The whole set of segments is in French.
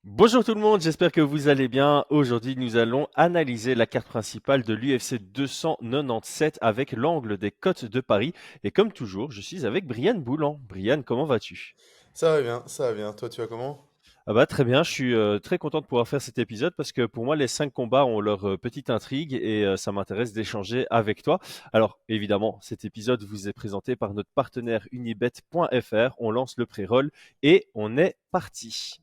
Bonjour tout le monde, j'espère que vous allez bien. Aujourd'hui, nous allons analyser la carte principale de l'UFC 297 avec l'angle des côtes de Paris. Et comme toujours, je suis avec Brian Boulan. Brian, comment vas-tu? Ça va bien, ça va bien. Toi, tu vas comment? Ah bah très bien, je suis très content de pouvoir faire cet épisode parce que pour moi les 5 combats ont leur petite intrigue et ça m'intéresse d'échanger avec toi. Alors évidemment, cet épisode vous est présenté par notre partenaire unibet.fr. On lance le pré-roll et on est parti.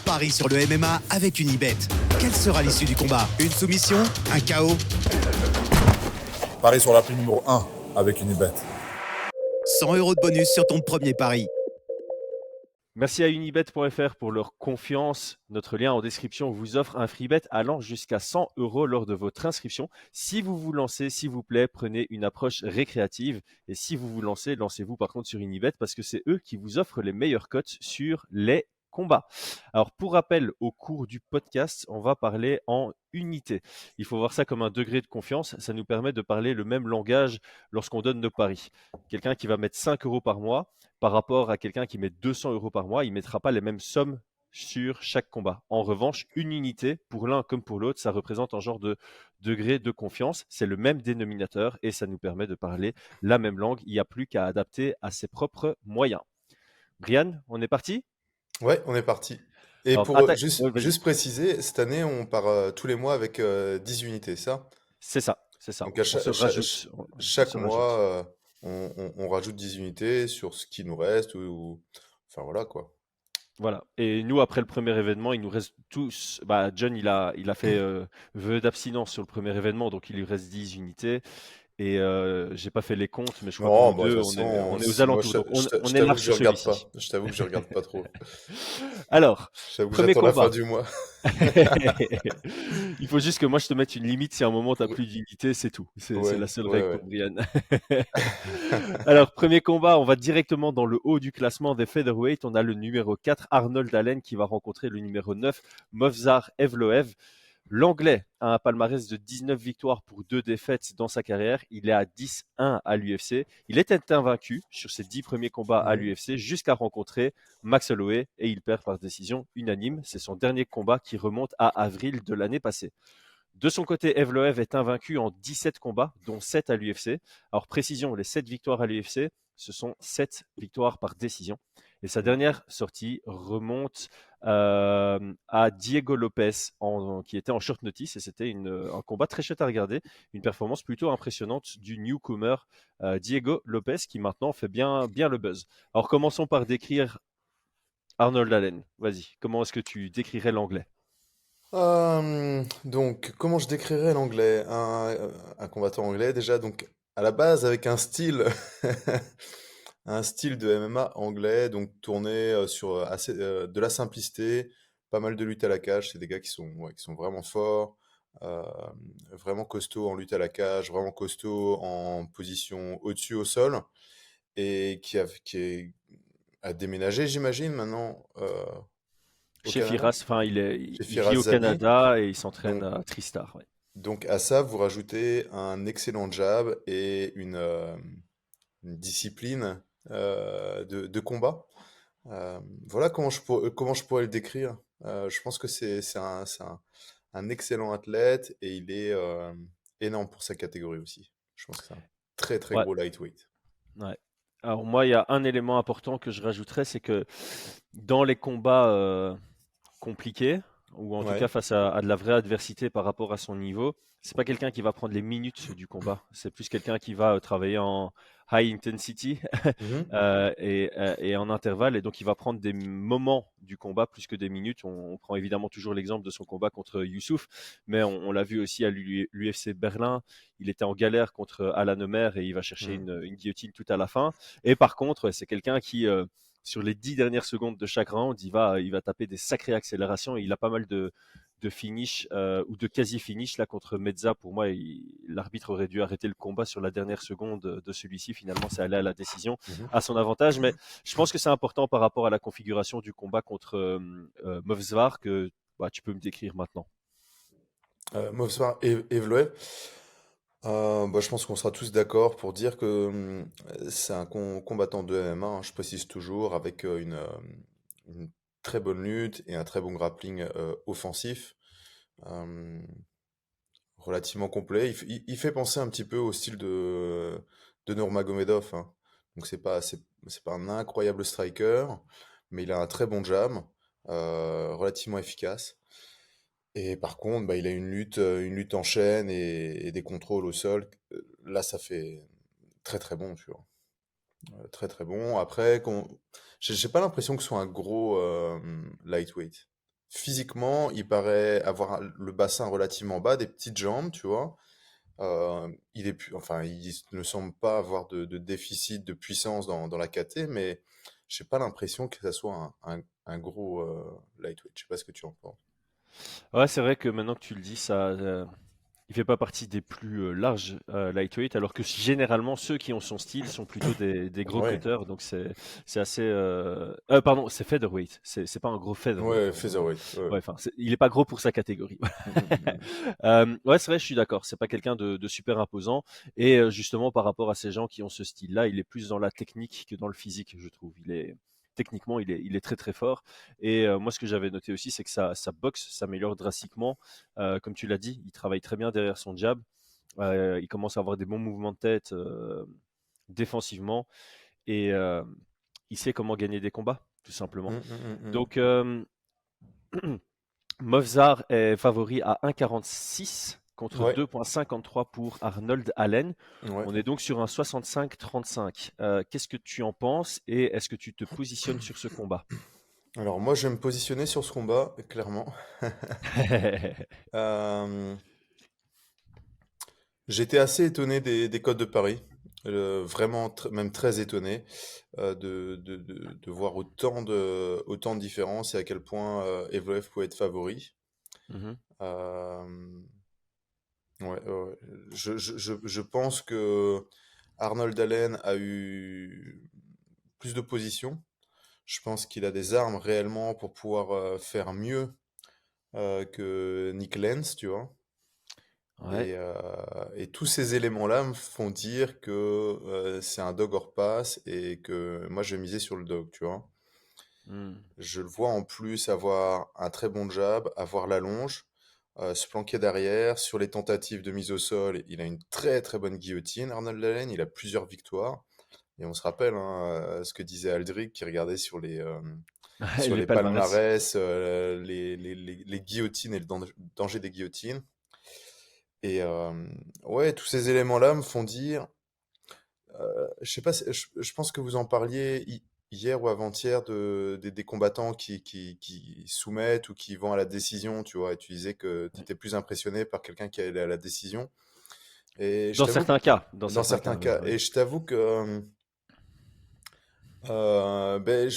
Paris sur le MMA avec Unibet. Quelle sera l'issue du combat? Une soumission? Un KO? Paris sur l'appli numéro 1 avec Unibet. 100 € de bonus sur ton premier pari. Merci à unibet.fr pour leur confiance. Notre lien en description vous offre un free bet allant jusqu'à 100 € lors de votre inscription. Si vous vous lancez, s'il vous plaît, prenez une approche récréative. Et si vous vous lancez, lancez-vous par contre sur Unibet parce que c'est eux qui vous offrent les meilleures cotes sur les combats. Alors pour rappel, au cours du podcast, on va parler en unité. Il faut voir ça comme un degré de confiance. Ça nous permet de parler le même langage lorsqu'on donne nos paris. Quelqu'un qui va mettre 5 € par mois par rapport à quelqu'un qui met 200 € par mois, il ne mettra pas les mêmes sommes sur chaque combat. En revanche, une unité, pour l'un comme pour l'autre, ça représente un genre de degré de confiance. C'est le même dénominateur et ça nous permet de parler la même langue. Il n'y a plus qu'à adapter à ses propres moyens. Brian, on est parti? Ouais, on est parti. Et Alors, pour attaque. Ouais, juste, vas-y. juste préciser, cette année, on part tous les mois avec 10 unités, ça? C'est ça, c'est ça. Donc à On se rajoute. On chaque se mois, rajoute. on rajoute 10 unités sur ce qui nous reste, enfin voilà quoi. Voilà. Et nous, après le premier événement, il nous reste tous. Bah, John, il a fait vœu d'abstinence sur le premier événement, donc il lui reste 10 unités. Et j'ai pas fait les comptes, mais je crois que Non, nous bah, de deux, toute on est, façon, on est aux moi, alentours. Donc je on est t'avoue que large je sur regarde pas. celui-ci. Je t'avoue que je regarde pas trop. Alors, Je t'avoue que premier j'attends la fin combat. du mois. Il faut juste que moi je te mette une limite si à un moment tu n'as plus d'unité, c'est tout. C'est Ouais, la seule ouais, règle pour ouais. Brian. Alors, premier combat, on va directement dans le haut du classement des featherweight. On a le numéro 4, Arnold Allen, qui va rencontrer le numéro 9, Movsar Evloev. L'Anglais a un palmarès de 19 victoires pour 2 défaites dans sa carrière. Il est à 10-1 à l'UFC. Il était invaincu sur ses 10 premiers combats à Mhm. l'UFC jusqu'à rencontrer Max Holloway et il perd par décision unanime. C'est son dernier combat qui remonte à avril de l'année passée. De son côté, Evloev est invaincu en 17 combats, dont 7 à l'UFC. Alors précision, les 7 victoires à l'UFC, ce sont 7 victoires par décision. Et sa Mhm. dernière sortie remonte à Diego Lopez, qui était en short notice, et c'était un combat très chouette à regarder, une performance plutôt impressionnante du newcomer Diego Lopez, qui maintenant fait bien, bien le buzz. Alors commençons par décrire Arnold Allen. Vas-y, comment est-ce que tu décrirais l'anglais? Donc, comment je décrirais l'anglais? Un combattant anglais, déjà, donc, à la base, avec un style, un style de MMA anglais, donc tourné sur de la simplicité, pas mal de lutte à la cage. C'est des gars ouais, qui sont vraiment forts, euh, vraiment costauds en lutte à la cage, vraiment costauds en position au-dessus au sol, et a déménagé, j'imagine, maintenant, au Chez Canada, Firas, enfin, chez il vit Firas au Zabi. Canada et il s'entraîne Donc, à Tristar. Ouais. Donc à ça, vous rajoutez un excellent jab et une discipline de combat. Voilà comment je pourrais le décrire. Je pense que un excellent athlète et il est énorme pour sa catégorie aussi. Je pense que c'est un très très Ouais, gros lightweight. ouais. Alors moi, il y a un élément important que je rajouterais, c'est que dans les combats compliqué, ou en tout cas Ouais. face à de la vraie adversité par rapport à son niveau, c'est pas quelqu'un qui va prendre les minutes du combat. C'est plus quelqu'un qui va travailler en high intensity Mhm. et en intervalle. Et donc, il va prendre des moments du combat plus que des minutes. On prend évidemment toujours l'exemple de son combat contre Youssouf, mais on l'a vu aussi à l'UFC Berlin. Il était en galère contre Alan Omer et il va chercher Mhm. une guillotine tout à la fin. Et par contre, c'est quelqu'un qui sur les 10 dernières secondes de chaque round, il va taper des sacrées accélérations et il a pas mal de finish ou de quasi-finish là contre Mezza. Pour moi, l'arbitre aurait dû arrêter le combat sur la dernière seconde de celui-ci. Finalement, c'est allé à la décision Mhm. à son avantage. Mais je pense que c'est important par rapport à la configuration du combat contre Movsvar que bah, tu peux me décrire maintenant. Movsar Evloev. Bah, je pense qu'on sera tous d'accord pour dire que c'est un combattant de MMA, hein, je précise toujours, avec une très bonne lutte et un très bon grappling offensif. Euh, Relativement complet. Il fait penser un petit peu au style de Nurmagomedov, hein. Donc c'est pas un incroyable striker, mais il a un très bon jab, relativement efficace. Et par contre, bah, il a une lutte en chaîne et des contrôles au sol. Là, ça fait très très bon, tu vois. Très très bon. Après, j'ai pas l'impression que ce soit un gros lightweight. Physiquement, il paraît avoir le bassin relativement bas, des petites jambes, tu vois. Enfin, il ne semble pas avoir de déficit de puissance dans la KT, mais j'ai pas l'impression que ça soit un gros lightweight. Je sais pas ce que tu en penses. Ouais, c'est vrai que maintenant que tu le dis, il fait pas partie des plus larges lightweight, alors que généralement ceux qui ont son style sont plutôt des gros Ouais, cutters, donc c'est assez. Pardon, c'est featherweight, c'est pas un gros featherweight, ouais, pardon. Ouais, featherweight. Ouais. ouais, enfin, il est pas gros pour sa catégorie. Mm, mm, mm, Ouais, c'est vrai, je suis d'accord. C'est pas quelqu'un de super imposant, et justement par rapport à ces gens qui ont ce style-là, il est plus dans la technique que dans le physique, je trouve. Techniquement, il est très très fort. Et moi, ce que j'avais noté aussi, c'est que sa boxe s'améliore drastiquement. Comme tu l'as dit, il travaille très bien derrière son jab. Il commence à avoir des bons mouvements de tête défensivement. Et il sait comment gagner des combats, tout mm, simplement. mm, mm, Donc, Movzar est favori à 1,46 mm. contre Ouais, 2,53 pour Arnold Allen. ouais. On est donc sur un 65-35. Qu'est-ce que tu en penses et est-ce que tu te positionnes sur ce combat? Alors moi, je vais me positionner sur ce combat, clairement. Euh, J'étais assez étonné des codes de Paris. Vraiment, même très étonné de voir autant de différences et à quel point Evloev pouvait être favori. Mhm. Euh, ouais. Je pense que Arnold Allen a eu plus de position. Je pense qu'il a des armes réellement pour pouvoir faire mieux que Nick Lenz, tu vois. Ouais. Et tous ces éléments-là me font dire que c'est un dog hors pass et que moi je vais miser sur le dog, tu vois. Hmm. Je le vois en plus avoir un très bon jab, avoir la longe, se planquer derrière. Sur les tentatives de mise au sol, il a une très très bonne guillotine, Arnold Allen. Il a plusieurs victoires. Et on se rappelle hein, ce que disait Aldric qui regardait sur Les les palmarès. palmarès, les guillotines et le danger des guillotines. Et ouais, tous ces éléments-là me font dire, je sais pas, je pense que vous en parliez hier ou avant-hier des combattants qui soumettent ou qui vont à la décision, tu vois, et tu disais que tu étais plus impressionné par quelqu'un qui allait à la décision. Et je Dans t'avoue, certains cas, dans dans certains certains cas, oui, cas, oui. et je t'avoue que, ben,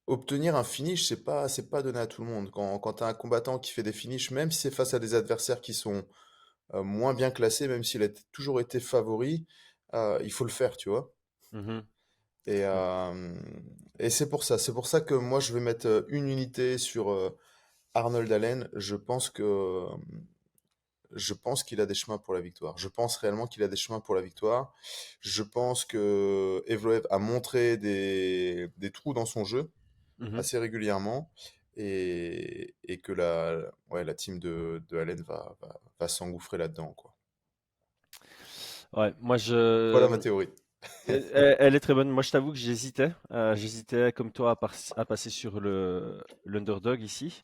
obtenir un finish, c'est pas donné à tout le monde. Quand tu as un combattant qui fait des finishes, même si c'est face à des adversaires qui sont moins bien classé, même s'il a toujours été favori, il faut le faire, tu vois. Mhm. Et, euh, et c'est pour ça que moi je vais mettre une unité sur Arnold Allen. Je pense qu'il a des chemins pour la victoire. Je pense réellement qu'il a des chemins pour la victoire. Je pense que Evloev a montré des trous dans son jeu Mhm. assez régulièrement et que ouais, la team de Allen va s'engouffrer là-dedans, quoi. Ouais, moi Voilà ma théorie. elle est très bonne. Moi, je t'avoue que j'hésitais. J'hésitais comme toi à passer sur l'underdog ici.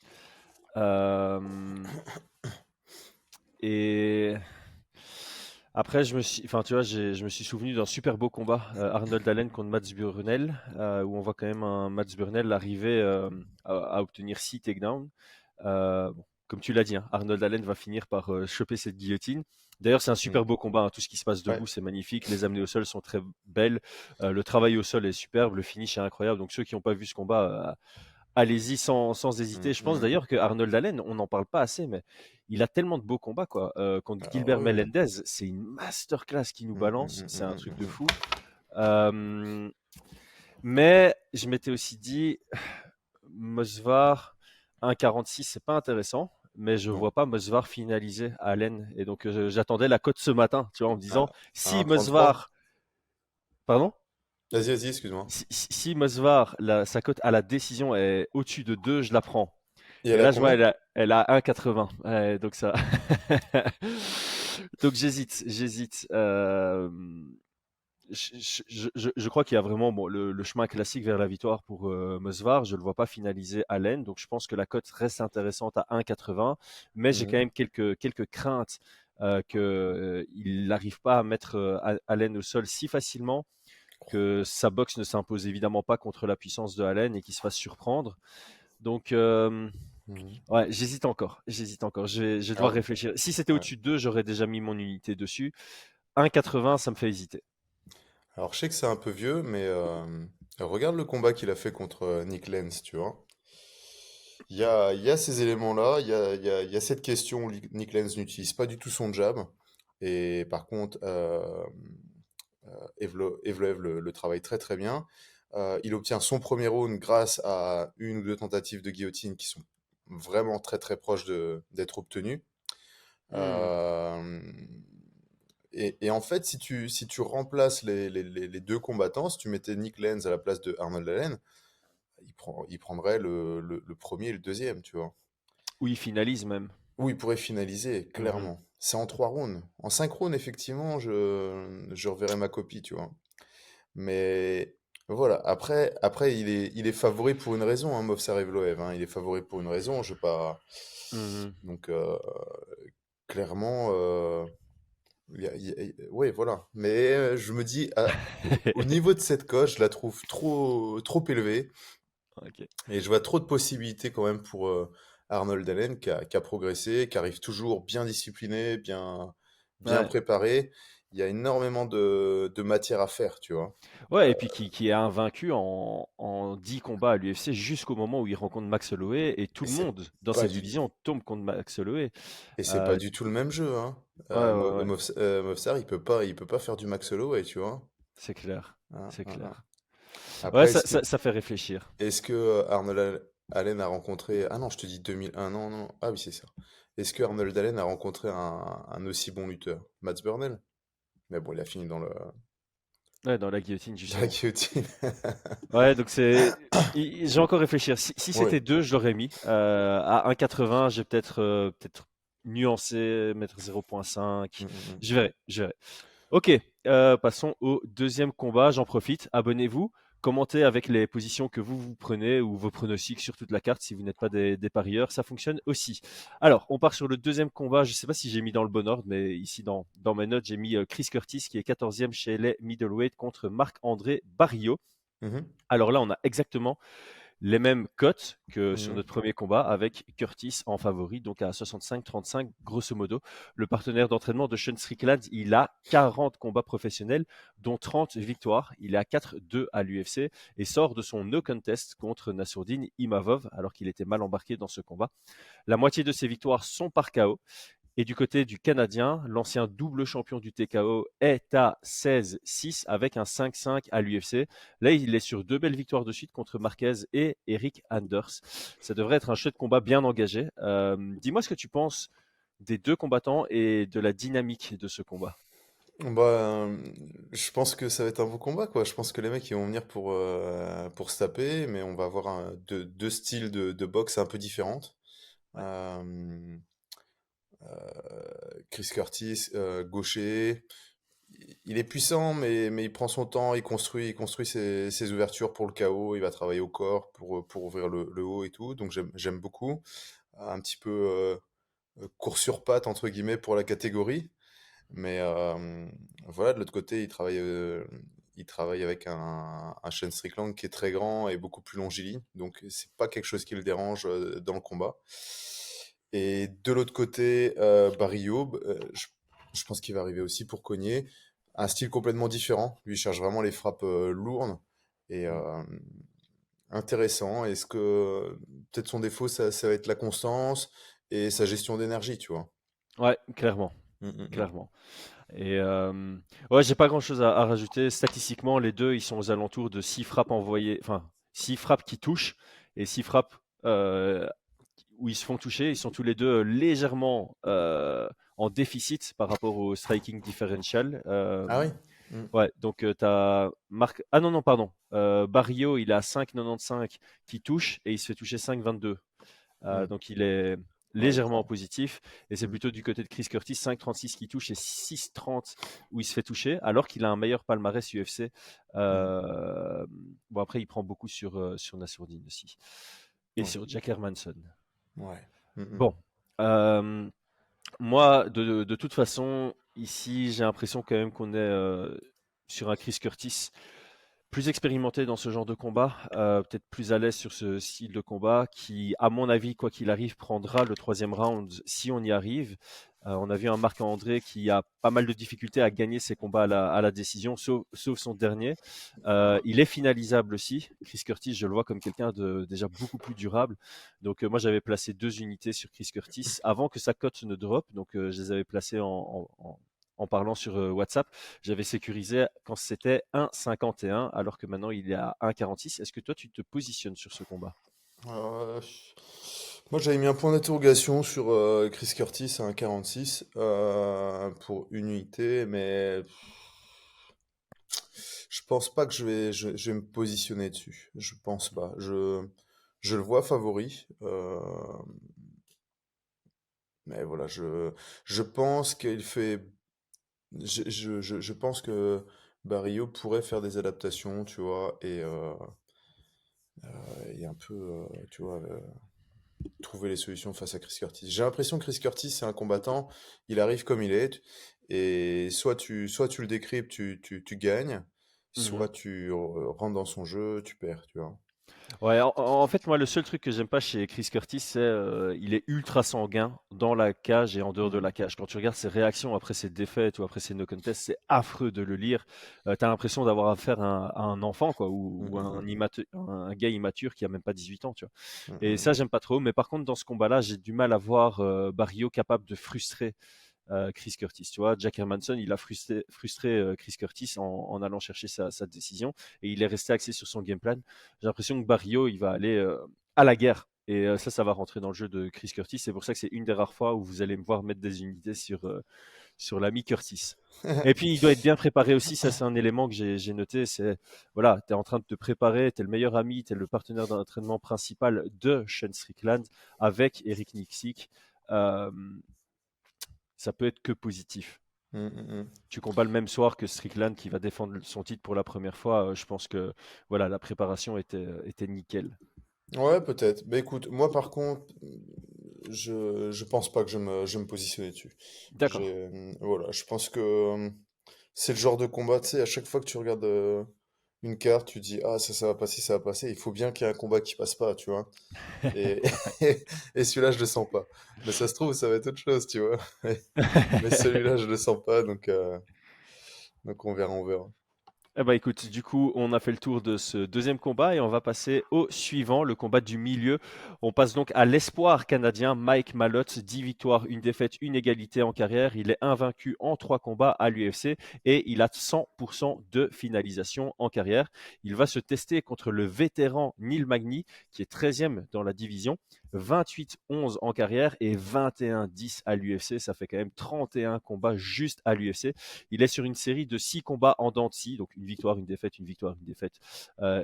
Euh, et après, enfin, tu vois, je me suis souvenu d'un super beau combat Arnold Allen contre Mats Burnell, où on voit quand même un Mats Burnell arriver à obtenir 6 takedowns. Bon, comme tu l'as dit, hein, Arnold Allen va finir par choper cette guillotine. D'ailleurs, c'est un Mm. super beau combat, hein. Tout ce qui se passe Ouais. debout, c'est magnifique. Les amenées au sol sont très belles. Le travail au sol est superbe. Le finish est incroyable. Donc, ceux qui n'ont pas vu ce combat, allez-y sans Mm, hésiter. Je pense mm. d'ailleurs que Arnold Allen, on n'en parle pas assez, mais il a tellement de beaux combats, quoi. Contre Ah Gilbert ouais. Melendez, c'est une masterclass qui nous Mm, mm, balance. mm, C'est un mm, truc mm, de mm. fou. Euh, mais je m'étais aussi dit, Mosvar 1,46, c'est pas intéressant, mais je Non. vois pas Mosvar finaliser à Allen. Et donc, j'attendais la cote ce matin, tu vois, en me disant, À si 1,33? Mosvar. Pardon? Vas-y, excuse-moi. Si Mosvar, sa cote à la décision est au-dessus de 2, je la prends. Et Et elle a là, je vois, combien? elle a 1,80. Ouais, donc ça. Donc j'hésite. Je crois qu'il y a vraiment bon, le chemin classique vers la victoire pour Mosvar. Je ne le vois pas finaliser à Allen. Donc je pense que la cote reste intéressante à 1,80. Mais j'ai quand Mhm. même quelques craintes qu'il n'arrive pas à mettre Allen au sol si facilement, que sa boxe ne s'impose évidemment pas contre la puissance de Allen et qu'il se fasse surprendre. Donc, Mhm. ouais, j'hésite encore. Je vais devoir Alors, réfléchir. Si c'était ouais. au-dessus de 2, j'aurais déjà mis mon unité dessus. 1,80, ça me fait hésiter. Alors, je sais que c'est un peu vieux, mais regarde le combat qu'il a fait contre Nick Lenz, tu vois. Il y a ces éléments-là, il y a cette question où Nick Lenz n'utilise pas du tout son jab. Et par contre, Evloev le travaille très très bien. Il obtient son premier round grâce à une ou deux tentatives de guillotine qui sont vraiment très très proches d'être obtenues. Hmm. Euh, et en fait, si tu remplaces les deux combattants, si tu mettais Nick Lenz à la place de Arnold Allen, il prendrait le premier et le deuxième, tu vois. Ou il finalise même. Où il pourrait finaliser, Mhm. clairement. C'est en 3 rounds. En 5 rounds, effectivement, je reverrai ma copie, tu vois. Mais voilà, après il est favori pour une raison, hein, Movsar Evloev, hein. Il est favori pour une raison, je vais pas. Mhm. Donc, clairement, ouais, voilà. Mais je me dis, au niveau de cette coche, je la trouve trop, trop élevée. Ok. Et je vois trop de possibilités quand même pour Arnold Allen qui a progressé, qui arrive toujours bien discipliné, bien Ouais. préparé. Il y a énormément de matière à faire, tu vois. Ouais, et puis qui est invaincu en 10 combats à l'UFC jusqu'au moment où il rencontre Max Holloway et tout Et le c'est monde dans pas cette du, division tombe contre Max Holloway. et c'est pas Euh, du tout le même jeu, hein. ouais, ouais, ouais, Movsar, il peut pas faire du Max Holloway, tu vois. c'est clair. Hein, C'est hein, hein. clair. Ouais, Après, ça fait réfléchir. est-ce que Arnold Allen a rencontré... Ah non, je te dis 2001, non, non. Ah oui, c'est ça. Est-ce que Arnold Allen a rencontré un aussi bon lutteur? Mats Burnell? Mais bon, il a fini Ouais, dans la guillotine, dans la justement. guillotine. Ouais, donc j'ai encore réfléchir. Si Oui. c'était 2, je l'aurais mis. À 1,80, j'ai peut-être nuancé, mettre 0,5. Mm, mm, mm. Je verrai. Ok, passons au deuxième combat. J'en profite. Abonnez-vous. Commentez avec les positions que vous prenez ou vos pronostics sur toute la carte si vous n'êtes pas des parieurs. Ça fonctionne aussi. Alors, on part sur le deuxième combat. Je ne sais pas si j'ai mis dans le bon ordre, mais ici dans mes notes, j'ai mis Chris Curtis qui est 14e chez les middleweight contre Marc-André Barrio. Mhm, Alors là, on a exactement les mêmes cotes que sur mhm. notre premier combat avec Curtis en favori, donc à 65-35 grosso modo. Le partenaire d'entraînement de Sean Strickland, il a 40 combats professionnels, dont 30 victoires. Il est à 4-2 à l'UFC et sort de son no contest contre Nassourdine Imavov alors qu'il était mal embarqué dans ce combat. La moitié de ses victoires sont par KO. Et du côté du Canadien, l'ancien double champion du TKO est à 16-6 avec un 5-5 à l'UFC. Là, il est sur 2 belles victoires de suite contre Marquez et Eric Anders. Ça devrait être un chouette combat bien engagé. Dis-moi ce que tu penses des deux combattants et de la dynamique de ce combat. Bah, je pense que ça va être un beau combat, quoi. Je pense que les mecs ils vont venir pour se taper, mais on va avoir deux styles de boxe un peu différentes. Ouais. Euh, Chris Curtis, gaucher, il est puissant, mais il prend son temps, il construit ses ouvertures pour le KO, il va travailler au corps pour ouvrir le haut et tout, donc j'aime beaucoup. Un petit peu court sur patte, entre guillemets, pour la catégorie. Mais voilà, de l'autre côté, il travaille avec un Shane Strickland qui est très grand et beaucoup plus longiligne. Donc, c'est pas quelque chose qui le dérange dans le combat. Et de l'autre côté, Barrio, je pense qu'il va arriver aussi pour cogner. Un style complètement différent. Lui, il cherche vraiment les frappes lourdes et Mm. intéressant. Est-ce que peut-être son défaut, ça va être la constance et sa gestion d'énergie, tu vois. Ouais, clairement. Mm, mm, mm. Clairement. Et ouais, j'ai pas grand-chose à rajouter. Statistiquement, les deux, ils sont aux alentours de 6 frappes envoyées, enfin 6 frappes qui touchent et 6 frappes euh, où ils se font toucher. Ils sont tous les deux légèrement en déficit par rapport au striking differential. Ah oui? Ouais, donc tu as Marc. Ah non, non, pardon. Barrio, il a 5,95 qui touche et il se fait toucher 5,22. Mm. Donc il est Ouais, légèrement positif. Et c'est mm. plutôt du côté de Chris Curtis, 5,36 qui touche et 6,30 où il se fait toucher, alors qu'il a un meilleur palmarès UFC. Mm. Bon, après, il prend beaucoup sur Nassourdine aussi. Et Ouais, sur Jack Hermanson. ouais. Mm, mm. Bon. euh, Moi, de toute façon, ici, j'ai l'impression quand même qu'on est sur un Chris Curtis plus expérimenté dans ce genre de combat, peut-être plus à l'aise sur ce style de combat, qui, à mon avis, quoi qu'il arrive, prendra le troisième round si on y arrive. On a vu un Marc-André qui a pas mal de difficultés à gagner ses combats à la décision, sauf son dernier. Il est finalisable aussi. Chris Curtis, je le vois comme quelqu'un de déjà beaucoup plus durable. Donc moi, j'avais placé 2 unités sur Chris Curtis avant que sa cote ne drop. Donc je les avais placées en parlant sur WhatsApp. J'avais sécurisé quand c'était 1,51 alors que maintenant il est à 1,46. Est-ce que toi tu te positionnes sur ce combat? Euh, Moi, j'avais mis un point d'interrogation sur Chris Curtis à 1,46 pour une unité, mais je pense pas que je vais me positionner dessus. Je pense pas. Je le vois favori, mais voilà, je pense qu'il fait. Je pense que Barrio pourrait faire des adaptations, tu vois, et un peu, tu vois, trouver les solutions face à Chris Curtis. J'ai l'impression que Chris Curtis, c'est un combattant, il arrive comme il est, et soit tu le décryptes, tu gagnes, Mhm. soit tu rentres dans son jeu, tu perds, tu vois. Ouais, en fait, moi, le seul truc que j'aime pas chez Chris Curtis, c'est il est ultra sanguin dans la cage et en dehors de Mm. la cage. Quand tu regardes ses réactions après ses défaites ou après ses no contest, c'est affreux de le lire. T'as l'impression d'avoir affaire à un enfant, quoi, Mm, ou mm, un gars immature qui a même pas 18 ans, tu vois. mm, Et mm, ça, j'aime pas trop. Mais par contre, dans ce combat-là, j'ai du mal à voir Barrio capable de frustrer Chris Curtis. Tu vois, Jack Hermanson, il a frustré Chris Curtis en allant chercher sa décision et il est resté axé sur son game plan. J'ai l'impression que Barrio, il va aller à la guerre. Et ça va rentrer dans le jeu de Chris Curtis. C'est pour ça que c'est une des rares fois où vous allez me voir mettre des unités sur l'ami Curtis. mm. Et puis, il doit être bien préparé aussi. Ça, c'est un élément que j'ai noté. C'est, voilà, tu es en train de te préparer. Tu es le meilleur ami, tu es le partenaire d'entraînement principal de Sean Strickland avec Eric Nicksick. Euh, Ça peut être que positif. Mm, mm, mm. Tu combats le même soir que Strickland qui va défendre son titre pour la première fois. Je pense que voilà, la préparation était nickel. Ouais, peut-être. Mais écoute, moi par contre, je pense pas que je vais me positionner dessus. D'accord. Voilà, je pense que c'est le genre de combat, tu sais, à chaque fois que tu regardes une carte, tu dis, ah, ça va passer, ça va passer. Il faut bien qu'il y ait un combat qui passe pas, tu vois. Et, et celui-là, je le sens pas. Mais ça se trouve, ça va être autre chose, tu vois. Mais celui-là, je le sens pas, donc on verra, on verra. Eh ben écoute, du coup, on a fait le tour de ce deuxième combat et on va passer au suivant, le combat du milieu. On passe donc à l'espoir canadien Mike Malott, 10 victoires, une défaite, une égalité en carrière. Il est invaincu en 3 combats à l'UFC et il a 100% de finalisation en carrière. Il va se tester contre le vétéran Neil Magny, qui est 13e dans la division, 28-11 en carrière et 21-10 à l'UFC. Ça fait quand même 31 combats juste à l'UFC. Il est sur une série de 6 combats en dents de scie, donc une victoire, une défaite, une victoire, une défaite.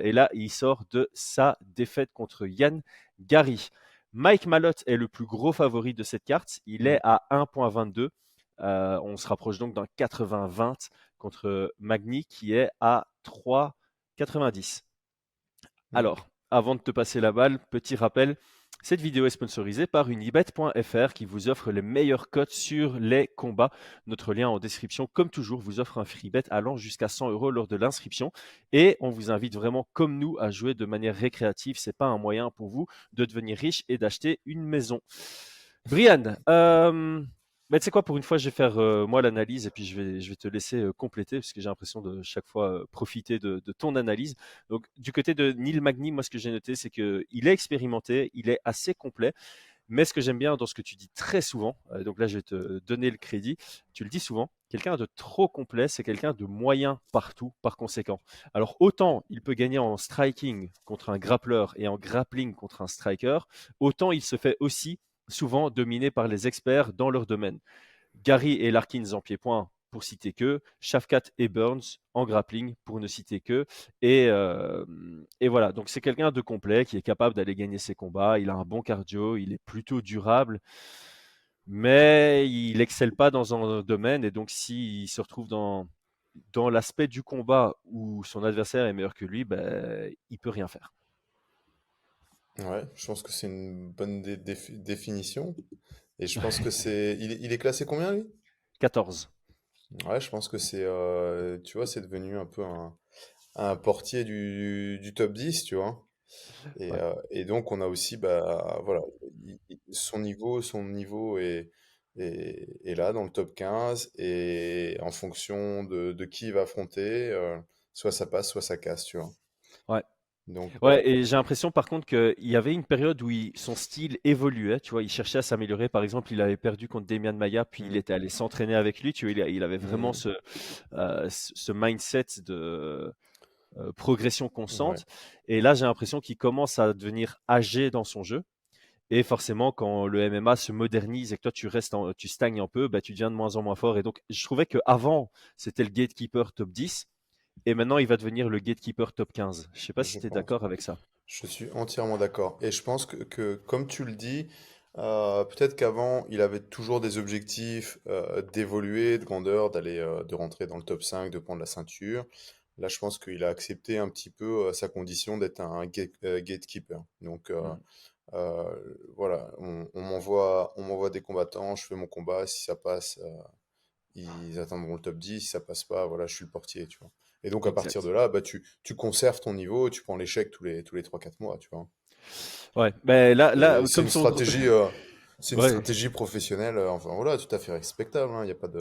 Et là, il sort de sa défaite contre Yann Gary. Mike Malott est le plus gros favori de cette carte. Il est Mm, à 1,22. On se rapproche donc d'un 80-20 contre Magny qui est à 3,90. mm. Alors, avant de te passer la balle, petit rappel, cette vidéo est sponsorisée par unibet.fr qui vous offre les meilleures cotes sur les combats. Notre lien en description, comme toujours, vous offre un free bet allant jusqu'à 100 euros lors de l'inscription. Et on vous invite vraiment, comme nous, à jouer de manière récréative. Ce n'est pas un moyen pour vous de devenir riche et d'acheter une maison. Brian, mais tu sais quoi, pour une fois, je vais faire moi l'analyse et puis je vais te laisser compléter parce que j'ai l'impression de chaque fois profiter de ton analyse. Donc, du côté de Neil Magny, moi, ce que j'ai noté, c'est qu'il est expérimenté, il est assez complet. Mais ce que j'aime bien dans ce que tu dis très souvent, donc là, je vais te donner le crédit, tu le dis souvent, quelqu'un de trop complet, c'est quelqu'un de moyen partout, par conséquent. Alors, autant il peut gagner en striking contre un grappleur et en grappling contre un striker, autant il se fait aussi souvent dominé par les experts dans leur domaine. Gary et Larkins en pied-point, pour citer que, Shafkat et Burns en grappling, pour ne citer que. Et voilà, donc c'est quelqu'un de complet qui est capable d'aller gagner ses combats. Il a un bon cardio, il est plutôt durable, mais il excelle pas dans un domaine. Et donc, s'il se retrouve dans l'aspect du combat où son adversaire est meilleur que lui, ben, il peut rien faire. Ouais, je pense que c'est une bonne définition. Et je pense que c'est. Il est classé combien, lui? 14. Ouais, je pense que c'est. Tu vois, c'est devenu un peu un portier du top 10, tu vois. Ouais. Et donc, on a aussi, bah, voilà, son niveau est là, dans le top 15. Et en fonction de qui il va affronter, soit ça passe, soit ça casse, tu vois. Ouais. Donc, Ouais, et j'ai l'impression par contre qu'il y avait une période où son style évoluait, tu vois, il cherchait à s'améliorer. Par exemple, il avait perdu contre Demian Maia, puis il mm, était allé s'entraîner avec lui, tu vois, il avait vraiment mm, ce mindset de progression ouais, constante. Et là, j'ai l'impression qu'il commence à devenir âgé dans son jeu. Et forcément, quand le MMA se modernise et que toi tu stagnes un peu, bah, tu deviens de moins en moins fort. Et donc, je trouvais qu'avant, c'était le gatekeeper top 10. Et maintenant, il va devenir le gatekeeper top 15. Je sais pas si je tu es pense. d'accord avec ça. Je suis entièrement d'accord. Et je pense que, comme tu le dis, peut-être qu'avant, il avait toujours des objectifs d'évoluer, de grandeur, de rentrer dans le top 5, de prendre la ceinture. Là, je pense qu'il a accepté un petit peu sa condition d'être un gatekeeper. Donc, Mm. voilà, on m'envoie des combattants, je fais mon combat. Si ça passe, ils atteindront le top 10. Si ça passe pas, voilà, je suis le portier, tu vois. Et donc, à partir de Exact. là, bah, tu conserves ton niveau, tu prends l'échec tous les 3-4 mois, tu vois. Ouais, mais là, Et c'est comme une son gros... stratégie, c'est une Ouais, stratégie professionnelle, enfin voilà, tout à fait respectable, hein, il y a pas de...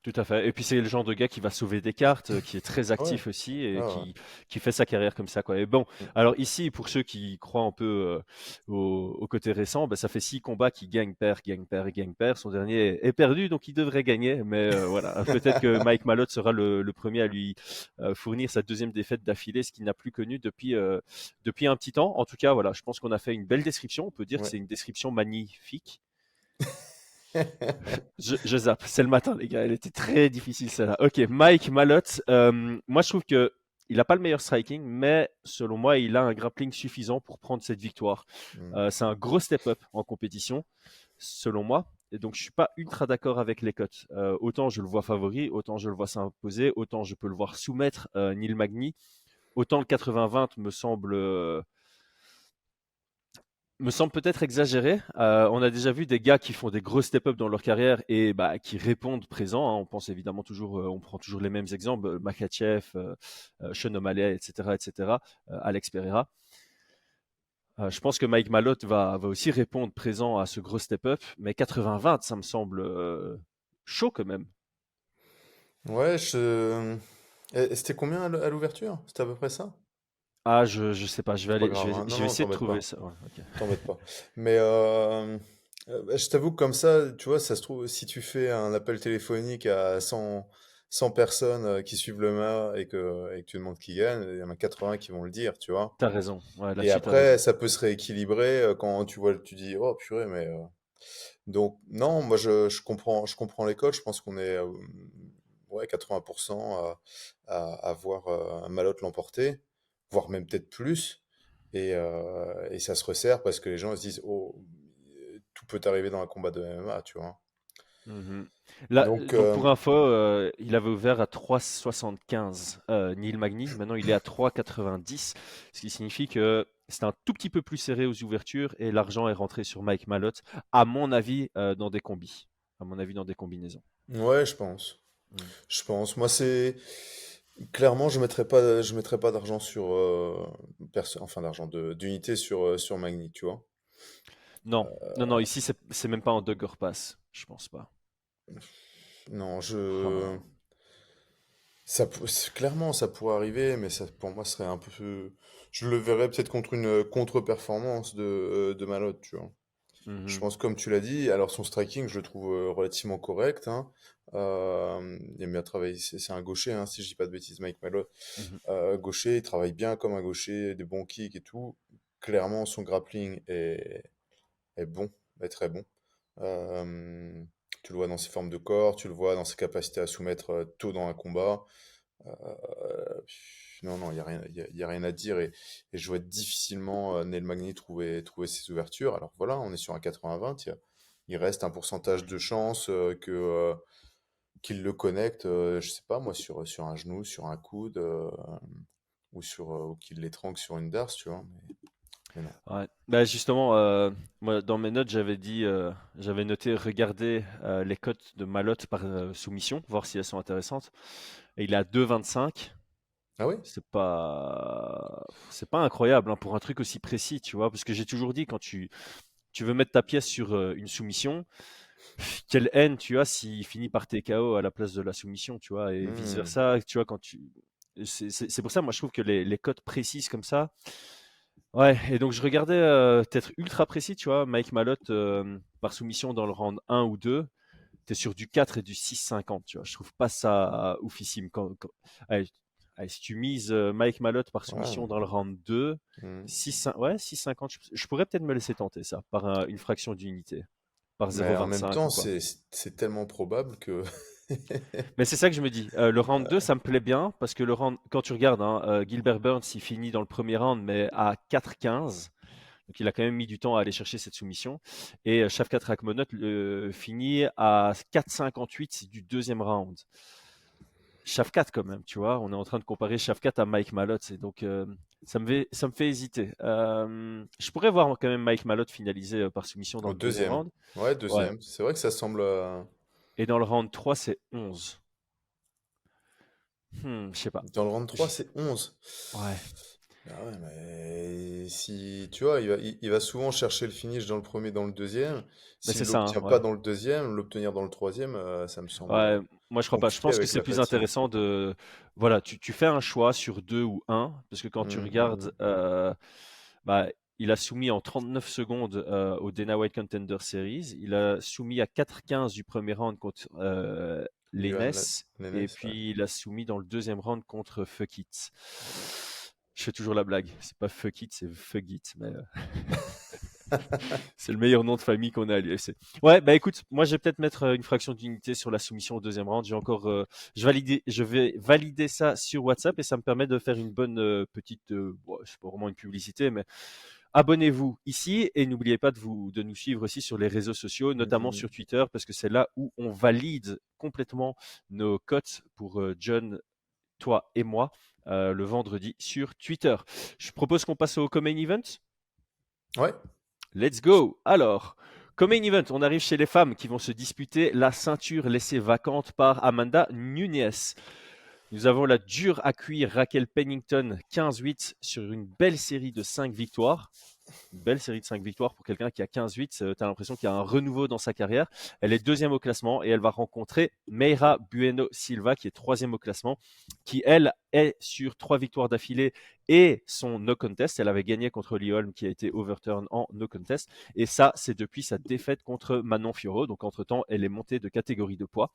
tout à fait. Et puis c'est le genre de gars qui va sauver des cartes, qui est très Ouais, actif aussi et ouais, ouais. qui fait sa carrière comme ça, quoi. Et bon, Mm. alors ici, pour ceux qui croient un peu au côté récent, bah, ça fait 6 combats qu'il gagne, perd, gagne, perd et gagne, perd. Son dernier est perdu, donc il devrait gagner. Mais voilà, peut-être que Mike Malott sera le premier à lui fournir sa deuxième défaite d'affilée, ce qu'il n'a plus connu depuis un petit temps. En tout cas, voilà, je pense qu'on a fait une belle description. On peut dire que Ouais. c'est une description magnifique. Je zappe, c'est le matin, les gars. Elle était très difficile, celle-là. Ok, Mike Malott. Moi, je trouve que il n'a pas le meilleur striking, mais selon moi, il a un grappling suffisant pour prendre cette victoire. Mm. C'est un gros step-up en compétition, selon moi. Et donc, je suis pas ultra d'accord avec les cotes. Autant je le vois favori, autant je le vois s'imposer, autant je peux le voir soumettre Neil Magny. Autant le 80-20 me semble peut-être exagéré. On a déjà vu des gars qui font des gros step-up dans leur carrière et bah, qui répondent présent, hein. On pense évidemment toujours, on prend toujours les mêmes exemples, Makhachev, Sean O'Malley, etc., Alex Pereira. Je pense que Mike Malott va aussi répondre présent à ce gros step-up, mais 80-20, ça me semble chaud quand même. Ouais, et c'était combien à l'ouverture? C'était à peu près ça? Ah, je sais pas, je vais C'est pas aller, grave, hein. Non, je vais non, essayer de t'embête trouver pas. ça. Ouais, ok. T'embête pas. Mais bah, je t'avoue que comme ça, tu vois, ça se trouve, si tu fais un appel téléphonique à 100 personnes qui suivent le MA et que tu demandes qui gagne, il y en a 80 qui vont le dire, tu vois. T'as raison. Ouais, Et là-dessus, t'as après, raison. ça peut se rééquilibrer quand tu vois, tu dis, oh purée, mais. Donc, non, moi je comprends les codes. Je pense qu'on est ouais, 80% à voir Malotte l'emporter, voire même peut-être plus. Et ça se resserre parce que les gens se disent, oh, tout peut arriver dans un combat de MMA, tu vois. Mhm. Là, Donc, donc pour info, il avait ouvert à 3,75 Neil Magny. Maintenant, il est à 3,90, ce qui signifie que c'est un tout petit peu plus serré aux ouvertures et l'argent est rentré sur Mike Malott, à mon avis, dans des combis. À mon avis, dans des combinaisons. ouais, je pense. Mm. Je pense. Moi, c'est clairement, je mettrais pas d'argent sur, enfin d'argent d'unité sur Magny, tu vois. Non, non, non, ici, c'est même pas en Dogger Pass. Je pense pas. Non, Ah. clairement, ça pourrait arriver, mais ça, pour moi, serait un peu. Je le verrais peut-être contre une contre-performance de Malott, tu vois. Je Mhm, pense, comme tu l'as dit, alors son striking, je le trouve relativement correct, hein. Il aime bien travailler, c'est un gaucher, hein, si je dis pas de bêtises, Mike Malott. mhm. Gaucher, il travaille bien comme un gaucher, des bons kicks et tout. Clairement, son grappling est bon, est très bon. Euh, Tu le vois dans ses formes de corps, tu le vois dans ses capacités à soumettre tôt dans un combat. Euh, non, non, il n'y a rien, y a rien à dire. Et je vois difficilement Neil Magny trouver ses ouvertures. Alors voilà, on est sur un 80-20. Il reste un pourcentage de chance qu'il le connecte, je sais pas moi, sur un genou, sur un coude, ou qu'il l'étrangle sur une darse, tu vois. Mais non. Ouais. Bah justement, moi dans mes notes j'avais noté regarder les cotes de Malotte par soumission, voir si elles sont intéressantes. Et il est à 2,25. Ah oui? C'est pas incroyable hein, pour un truc aussi précis, tu vois, parce que j'ai toujours dit quand tu veux mettre ta pièce sur une soumission, quelle haine tu as s'il finit par TKO à la place de la soumission, tu vois, et vice Hmm. versa, tu vois, c'est pour ça, moi je trouve que les cotes précises comme ça. Ouais, et donc je regardais peut-être ultra précis, tu vois, Mike Malotte par soumission dans le round 1 ou 2, t'es sur du 4 et du 6,50, tu vois. Je trouve pas ça oufissime. Allez, allez, si tu mises Mike Malotte par soumission Ouais. dans le round 2, Hmm. 6,50, je pourrais peut-être me laisser tenter ça par une fraction d'unité, par Mais en même 0,25 temps, ou quoi. c'est tellement probable que. Mais c'est ça que je me dis. Le round 2, ça me plaît bien parce que quand tu regardes, hein, Gilbert Burns, il finit dans le premier round, mais à 4,15. Donc il a quand même mis du temps à aller chercher cette soumission. Et Shavkat Rakhmonot finit à 4,58 du deuxième round. Shavkat quand même, tu vois. On est en train de comparer Shavkat à Mike Malotte. Et donc ça me fait hésiter. Je pourrais voir quand même Mike Malotte finaliser par soumission dans Au le deuxième deuxième. round. Ouais, Ouais. deuxième. C'est vrai que ça semble. Et dans le round 3, c'est 11. Je sais pas. Dans le round 3, Je- c'est 11. Ouais. Ah ouais, mais si. Tu vois, il va souvent chercher le finish dans le premier, dans le deuxième. Mais c'est S'il ça, hein, l'obtient ouais. pas dans le deuxième, l'obtenir dans le troisième, ça me semble Ouais, moi je crois pas. Je compliqué pense que avec c'est la plus fatigue. intéressant de. Voilà, tu fais un choix sur deux ou un, parce que quand tu regardes, Mhm. bah, il a soumis en 39 secondes au Dana White Contender Series. Il a soumis à 4,15 du premier round contre Johan Lenes, et Lennes, ouais. puis il a soumis dans le deuxième round contre Fuck It. Je fais toujours la blague. C'est pas Fuck It, c'est Fuck It, mais c'est le meilleur nom de famille qu'on a à l'UFC. Ouais, bah écoute, moi je vais peut-être mettre une fraction d'unité sur la soumission au deuxième round. Je vais valider ça sur WhatsApp et ça me permet de faire une bonne petite, bon, c'est pas vraiment une publicité, mais abonnez-vous ici et n'oubliez pas de nous suivre aussi sur les réseaux sociaux, notamment Mhm. sur Twitter, parce que c'est là où on valide complètement nos cotes pour John, toi et moi le vendredi sur Twitter. Je propose qu'on passe au Common Event. Ouais. Let's go. Alors, comme main event, on arrive chez les femmes qui vont se disputer la ceinture laissée vacante par Amanda Nunes. Nous avons la dure à cuire Raquel Pennington, 15-8 sur une belle série de 5 victoires. Une belle série de 5 victoires pour quelqu'un qui a 15-8. Tu as l'impression qu'il y a un renouveau dans sa carrière. Elle est deuxième au classement et elle va rencontrer Meira Bueno Silva, qui est troisième au classement, qui, elle, est sur 3 victoires d'affilée et son no contest. Elle avait gagné contre Lee Holm, qui a été overturn en no contest. Et ça, c'est depuis sa défaite contre Manon Fiorot. Donc, entre-temps, elle est montée de catégorie de poids.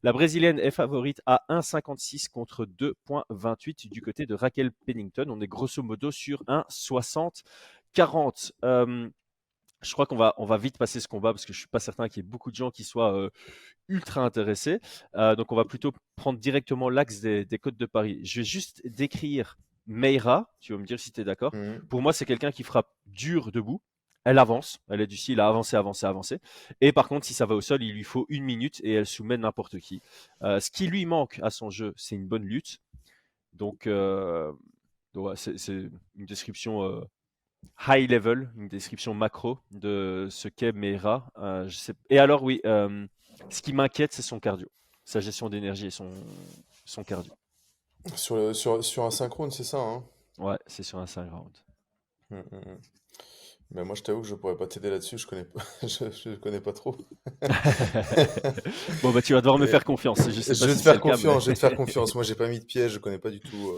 La brésilienne est favorite à 1,56 contre 2,28 du côté de Raquel Pennington. On est grosso modo sur 1,60-40. Je crois on va vite passer ce combat parce que je suis pas certain qu'il y ait beaucoup de gens qui soient ultra intéressés. Donc on va plutôt prendre directement l'axe des cotes de Paris. Je vais juste décrire Meira, tu vas me dire si tu es d'accord. Mhm. Pour moi, c'est quelqu'un qui frappe dur debout. Elle avance, elle est du style à avancer, avancer, avancer. Et par contre, si ça va au sol, il lui faut 1 minute et elle soumet n'importe qui. Ce qui lui manque à son jeu, c'est une bonne lutte. Donc, ouais, c'est une description high level, une description macro de ce qu'est Meira. Et alors, oui, ce qui m'inquiète, c'est son cardio, sa gestion d'énergie et son cardio. Sur un synchrone, c'est ça, hein? Ouais, c'est sur un 5 rounds. Mhm. Mais moi, je t'avoue que je pourrais pas t'aider là-dessus, je connais pas, je connais pas trop. Bon, bah, tu vas devoir me Et faire confiance. Je sais pas je vais te si c'est faire le cas, mais confiance, je vais te faire confiance. Moi, j'ai pas mis de piège, je connais pas du tout.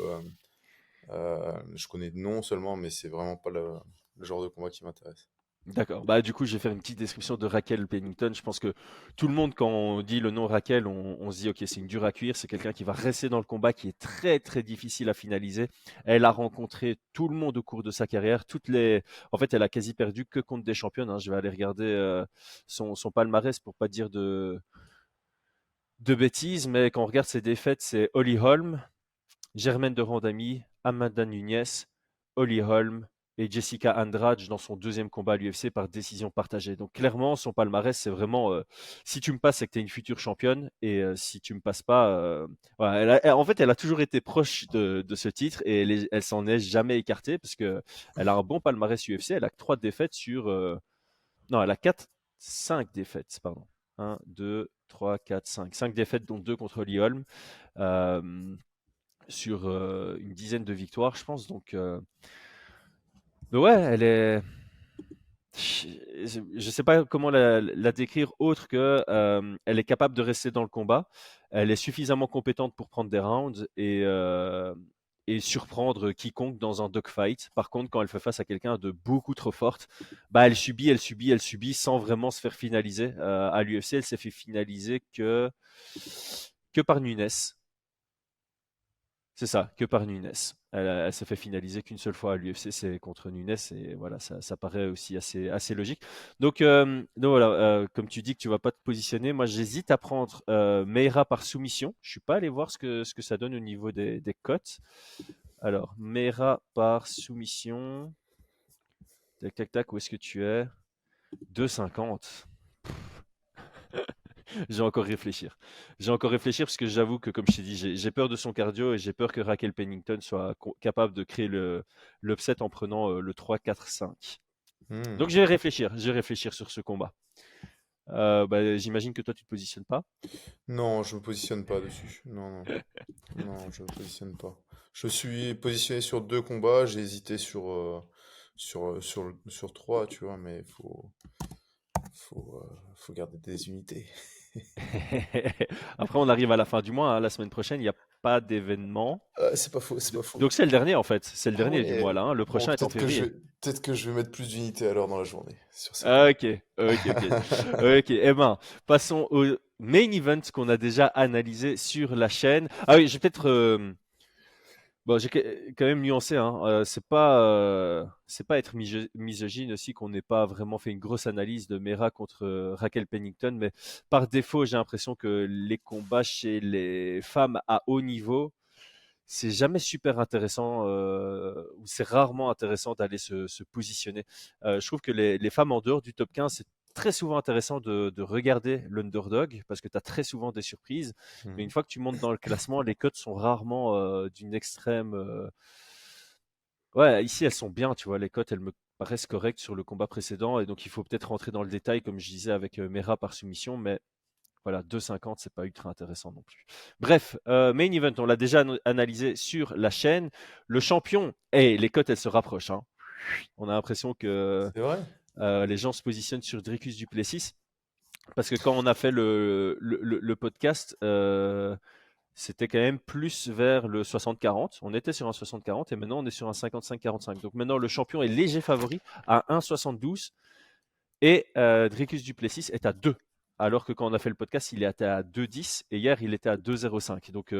Je connais de nom seulement, mais c'est vraiment pas le genre de combat qui m'intéresse. D'accord. Bah, du coup, je vais faire une petite description de Raquel Pennington. Je pense que tout le monde, quand on dit le nom Raquel, on se dit, OK, c'est une dure à cuire. C'est quelqu'un qui va rester dans le combat, qui est très, très difficile à finaliser. Elle a rencontré tout le monde au cours de sa carrière. En fait, elle a quasi perdu que contre des championnes, hein. Je vais aller regarder son palmarès pour pas dire de bêtises, mais quand on regarde ses défaites, c'est Holly Holm, Germaine de Randamie, Amanda Nunes, Holly Holm et Jessica Andrade dans son deuxième combat à l'UFC par décision partagée. Donc clairement, son palmarès, c'est vraiment si tu me passes, c'est que tu es une future championne, et si tu me passes pas, voilà, en fait, elle a toujours été proche de ce titre, et elle s'en est jamais écartée parce que elle a un bon palmarès UFC. Elle a que 3 défaites sur, non, elle a 5 défaites, pardon. Un, 2, 3, 4, 5. 5 défaites, dont 2 contre Holly Holm. Euh, sur une dizaine de victoires, je pense. Donc ouais, elle est. Je sais pas comment la décrire autre que elle est capable de rester dans le combat. Elle est suffisamment compétente pour prendre des rounds et surprendre quiconque dans un dogfight. Par contre, quand elle fait face à quelqu'un de beaucoup trop forte, bah elle subit, elle subit, elle subit sans vraiment se faire finaliser. À l'UFC, elle s'est fait finaliser que par Nunes. C'est ça, que par Nunes. Elle s'est fait finaliser qu'une seule fois à l'UFC, c'est contre Nunes, et voilà, ça paraît aussi assez logique. Donc voilà, comme tu dis que tu vas pas te positionner, moi j'hésite à prendre Meira par soumission. Je suis pas allé voir ce que ça donne au niveau des cotes. Alors, Meira par soumission. Tac, tac, tac, où est-ce que tu es? 2,50. J'ai encore réfléchir. J'ai encore réfléchir parce que j'avoue que, comme je t'ai dit, j'ai peur de son cardio, et j'ai peur que Raquel Pennington soit capable de créer l'upset en prenant le 3-4-5. Hmm. Donc je vais réfléchir sur ce combat. Bah, j'imagine que toi tu te positionnes pas. Non, je me positionne pas dessus. Non, non, non, je me positionne pas. Je suis positionné sur 2 combats, j'ai hésité sur 3, tu vois, mais faut garder des unités. Après, on arrive à la fin du mois, hein. La semaine prochaine, il n'y a pas d'événement. C'est pas faux, c'est pas faux. Donc c'est le dernier en fait. C'est le Ah dernier du mois ouais, là, hein. Le bon, prochain est en février. peut-être que je vais mettre plus d'unités alors dans la journée sur certains. Ah, ok, ok, ok. Ok, eh ben, passons au main event qu'on a déjà analysé sur la chaîne. Ah oui, je vais peut-être. Bon, j'ai quand même nuancé, hein. C'est pas être misogyne aussi qu'on n'ait pas vraiment fait une grosse analyse de Mera contre Raquel Pennington, mais par défaut, j'ai l'impression que les combats chez les femmes à haut niveau, c'est jamais super intéressant, ou c'est rarement intéressant d'aller se positionner. Je trouve que les femmes en dehors du top 15, c'est très souvent intéressant de regarder l'underdog parce que tu as très souvent des surprises. Mais une Mhm. fois que tu montes dans le classement, les cotes sont rarement d'une extrême. Ouais, ici elles sont bien, tu vois. Les cotes, elles me paraissent correctes sur le combat précédent, et donc il faut peut-être rentrer dans le détail, comme je disais, avec Mera par soumission, mais voilà, 2,50, c'est pas ultra intéressant non plus. Bref, main event, on l'a déjà analysé sur la chaîne. Le champion, et les cotes, elles se rapprochent, hein. On a l'impression que C'est vrai? les gens se positionnent sur Dricus du Plessis. Parce que quand on a fait le podcast, c'était quand même plus vers le 60-40. On était sur un 60-40 et maintenant on est sur un 55-45. Donc maintenant le champion est léger favori à 1,72, et Dricus du Plessis est à 2. Alors que quand on a fait le podcast, il était à 2,10 et hier il était à 2,05. Donc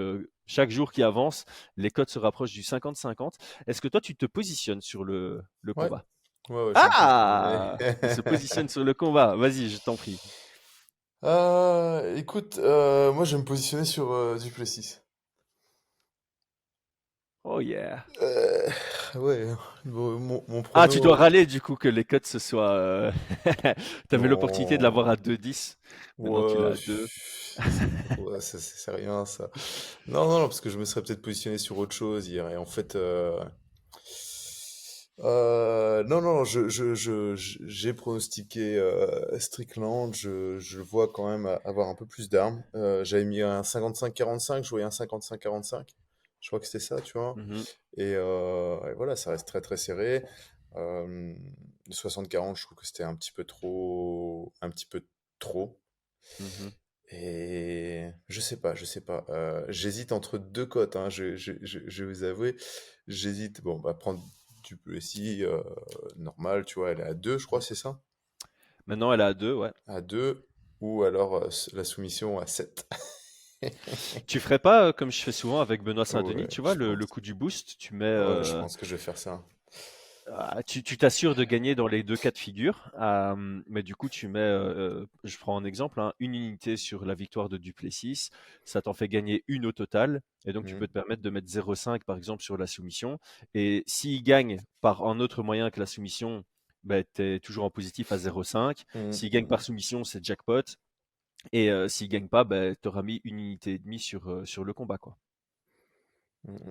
chaque jour qui avance, les cotes se rapprochent du 50-50. Est-ce que toi tu te positionnes sur le Ouais. combat? Ouais, ouais, je vais me positionner. Ah, il se positionne sur le combat. Vas-y, je t'en prie. Écoute, moi je vais me positionner sur Duplessis. Oh yeah. Euh, ouais, bon, mon Ah, tu dois prono. râler du coup que les cotes se soient. T'avais l'opportunité de l'avoir Non. à 2,10. Maintenant tu l'as Ouais, à 2. ouais, c'est rien ça. Non, non, non, parce que je me serais peut-être positionné sur autre chose hier. Et en fait, non, non, j'ai pronostiqué Strickland. Je le vois quand même avoir un peu plus d'armes. J'avais mis un 55-45, je voyais un 55-45. Je crois que c'était ça, tu vois. Mhm, Et voilà, ça reste très très serré. Euh, 60-40, je trouve que c'était un petit peu trop, un petit peu trop. mhm. Et je sais pas, je sais pas. J'hésite entre 2 cotes, hein, je vais vous avouer. J'hésite, bon, bah, prendre Duplessis, normal, tu vois, elle est à 2, je crois, c'est ça? Maintenant, elle est à 2, ouais. À 2, ou alors la soumission à 7. Tu ferais pas comme je fais souvent avec Benoît Saint-Denis, Ouais, tu vois, je le pense. coup du boost, tu mets, Ouais, je pense que je vais faire ça. tu t'assures de gagner dans les deux cas de figure, mais du coup, tu mets, je prends un exemple, hein, une unité sur la victoire de Duplessis, ça t'en fait gagner une au total, et donc tu peux Mhm. te permettre de mettre 0,5 par exemple sur la soumission, et s'il gagne par un autre moyen que la soumission, ben, tu es toujours en positif à 0,5. Mhm. S'il gagne par soumission, c'est jackpot. Et s'il gagne pas, bah, tu auras mis une unité et demie sur le combat, quoi.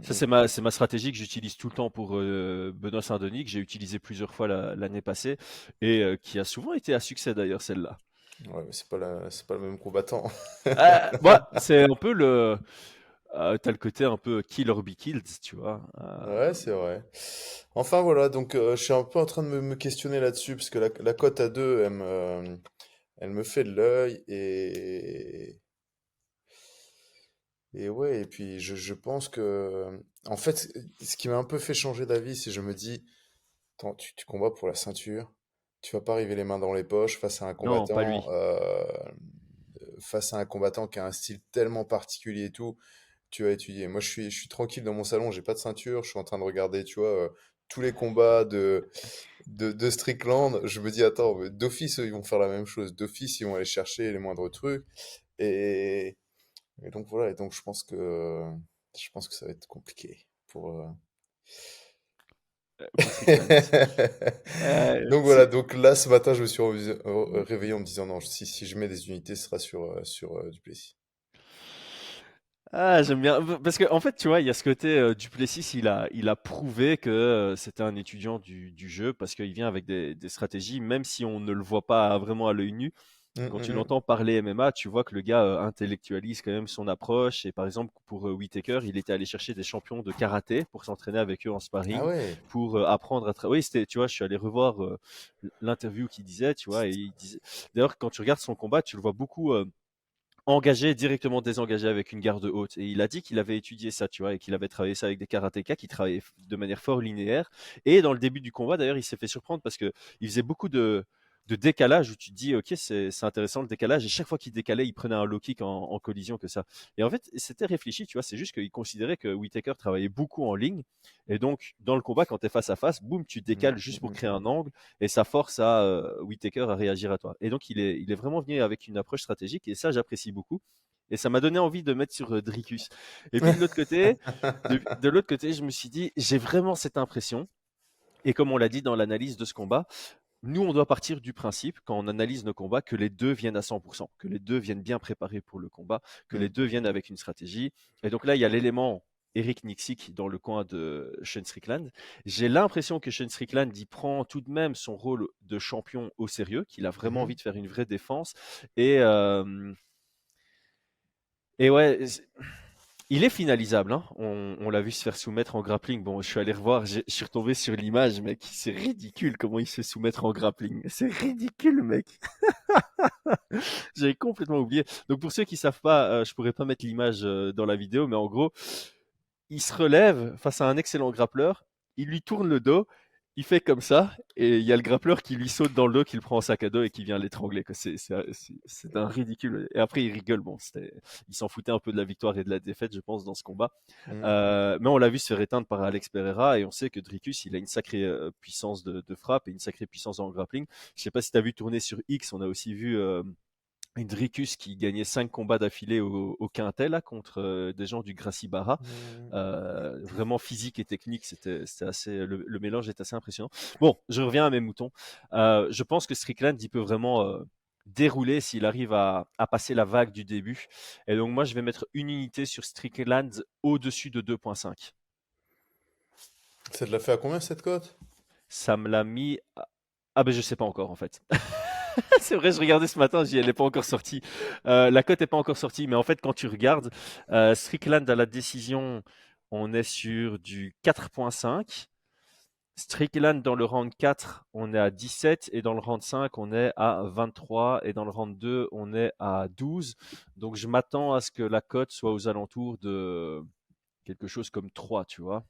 Ça, Mhm. c'est ma stratégie que j'utilise tout le temps pour Benoît Saint-Denis, que j'ai utilisé plusieurs fois l'année passée, et qui a souvent été à succès d'ailleurs, celle-là. Ouais, mais c'est pas le même combattant. Moi, c'est un peu le. T'as le côté un peu kill or be killed, tu vois. Ouais, c'est vrai. Enfin voilà, donc je suis un peu en train de me questionner là-dessus, parce que la cote à 2, elle me fait de l'œil, et ouais, et puis je pense que, en fait, ce qui m'a un peu fait changer d'avis, c'est je me dis, attends, tu combats pour la ceinture, tu vas pas arriver les mains dans les poches Non, pas lui. face à un combattant qui a un style tellement particulier et tout. Tu vas étudier. Moi, je suis tranquille dans mon salon, j'ai pas de ceinture, je suis en train de regarder, tu vois, tous les combats de Strickland. Je me dis, attends, mais d'office, eux, ils vont faire la même chose. D'office, ils vont aller chercher les moindres trucs. Et, et donc voilà, et donc je pense que ça va être compliqué pour. Pour Strickland. Donc voilà, donc là, ce matin, je me suis réveillé en me disant, non, si je mets des unités, ce sera sur Duplessis. Ah, j'aime bien. Parce qu'en fait, tu vois, il y a ce côté Duplessis, il a prouvé que c'était un étudiant du jeu parce qu'il vient avec des stratégies, même si on ne le voit pas vraiment à l'œil nu. Hum, Quand hum, tu hum. l'entends parler MMA, tu vois que le gars intellectualise quand même son approche. Et par exemple, pour Whittaker, il était allé chercher des champions de karaté pour s'entraîner avec eux en Ah sparring, ouais. pour apprendre à travailler. Oui, c'était, tu vois, je suis allé revoir l'interview qu'il disait, tu vois, et il disait. D'ailleurs, quand tu regardes son combat, tu le vois beaucoup engagé, directement désengagé avec une garde haute. Et il a dit qu'il avait étudié ça, tu vois, et qu'il avait travaillé ça avec des karatékas qui travaillaient de manière fort linéaire. Et dans le début du combat, d'ailleurs, il s'est fait surprendre parce que il faisait beaucoup de décalage où tu te dis, ok, c'est intéressant le décalage. Et chaque fois qu'il décalait, il prenait un low kick en collision que ça. Et en fait, c'était réfléchi, tu vois, c'est juste qu'il considérait que Whittaker travaillait beaucoup en ligne. Et donc, dans le combat, quand tu es face à face, boum, tu Hum, décales hum, juste pour hum. créer un angle et ça force à Whittaker à réagir à toi. Et donc, il est vraiment venu avec une approche stratégique et ça, j'apprécie beaucoup. Et ça m'a donné envie de mettre sur Dricus. Et puis de l'autre côté, de l'autre côté, je me suis dit, j'ai vraiment cette impression. Et comme on l'a dit dans l'analyse de ce combat, nous, on doit partir du principe, quand on analyse nos combats, que les deux viennent à 100%, que les deux viennent bien préparés pour le combat, que les Hum. deux viennent avec une stratégie. Et donc là, il y a l'élément Eric Nixik dans le coin de Shane Strickland. J'ai l'impression que Shane Strickland y prend tout de même son rôle de champion au sérieux, qu'il a vraiment envie Mhm. de faire une vraie défense. Et, euh, et ouais, il est finalisable, hein. On l'a vu se faire soumettre en grappling. Bon, je suis allé revoir, je suis retombé sur l'image, mec. C'est ridicule comment il se fait soumettre en grappling. C'est ridicule, mec. J'avais complètement oublié. Donc pour ceux qui savent pas, je pourrais pas mettre l'image dans la vidéo, mais en gros, il se relève face à un excellent grappleur, il lui tourne le dos, il fait comme ça, et il y a le grappleur qui lui saute dans le dos, qui le prend en sac à dos et qui vient l'étrangler, quoi. C'est un ridicule. Et après, il rigole. Bon, il s'en foutait un peu de la victoire et de la défaite, je pense, dans ce combat. Mhm. Mais on l'a vu se faire éteindre par Alex Pereira, et on sait que Dricus, il a une sacrée puissance de frappe et une sacrée puissance en grappling. Je sais pas si tu as vu tourner sur X, on a aussi vu Dricus qui gagnait 5 combats d'affilée au quintet là, contre des gens du Gracie Barra. Mhm. Vraiment physique et technique, c'était assez, le mélange est assez impressionnant. Bon, je reviens à mes moutons. Je pense que Strickland, il peut vraiment dérouler s'il arrive à passer la vague du début. Et donc moi, je vais mettre une unité sur Strickland au-dessus de 2,5. Ça te l'a fait à combien cette cote? Ça me l'a mis. Ah ben je sais pas encore en fait. C'est vrai, je regardais ce matin, elle n'est pas encore sortie. La cote n'est pas encore sortie, mais en fait, quand tu regardes, Strickland à la décision, on est sur du 4,5. Strickland dans le round 4, on est à 17. Et dans le round 5, on est à 23. Et dans le round 2, on est à 12. Donc, je m'attends à ce que la cote soit aux alentours de quelque chose comme 3, tu vois.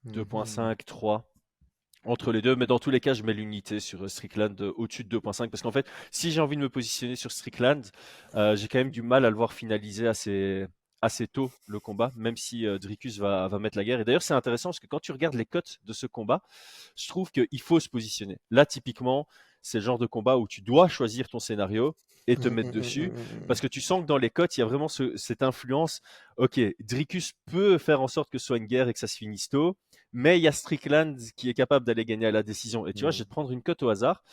2.5, 3. Entre les deux, mais dans tous les cas, je mets l'unité sur Strickland au-dessus de 2.5 parce qu'en fait, si j'ai envie de me positionner sur Strickland, j'ai quand même du mal à le voir finaliser assez tôt le combat, même si Dricus va mettre la guerre. Et d'ailleurs, c'est intéressant parce que quand tu regardes les cotes de ce combat, je trouve qu'il faut se positionner. Là, typiquement, c'est le genre de combat où tu dois choisir ton scénario et te mettre dessus parce que tu sens que dans les cotes, il y a vraiment cette influence. Ok, Dricus peut faire en sorte que ce soit une guerre et que ça se finisse tôt. Mais il y a Strickland qui est capable d'aller gagner à la décision. Et tu vois, je vais te prendre une cote au hasard.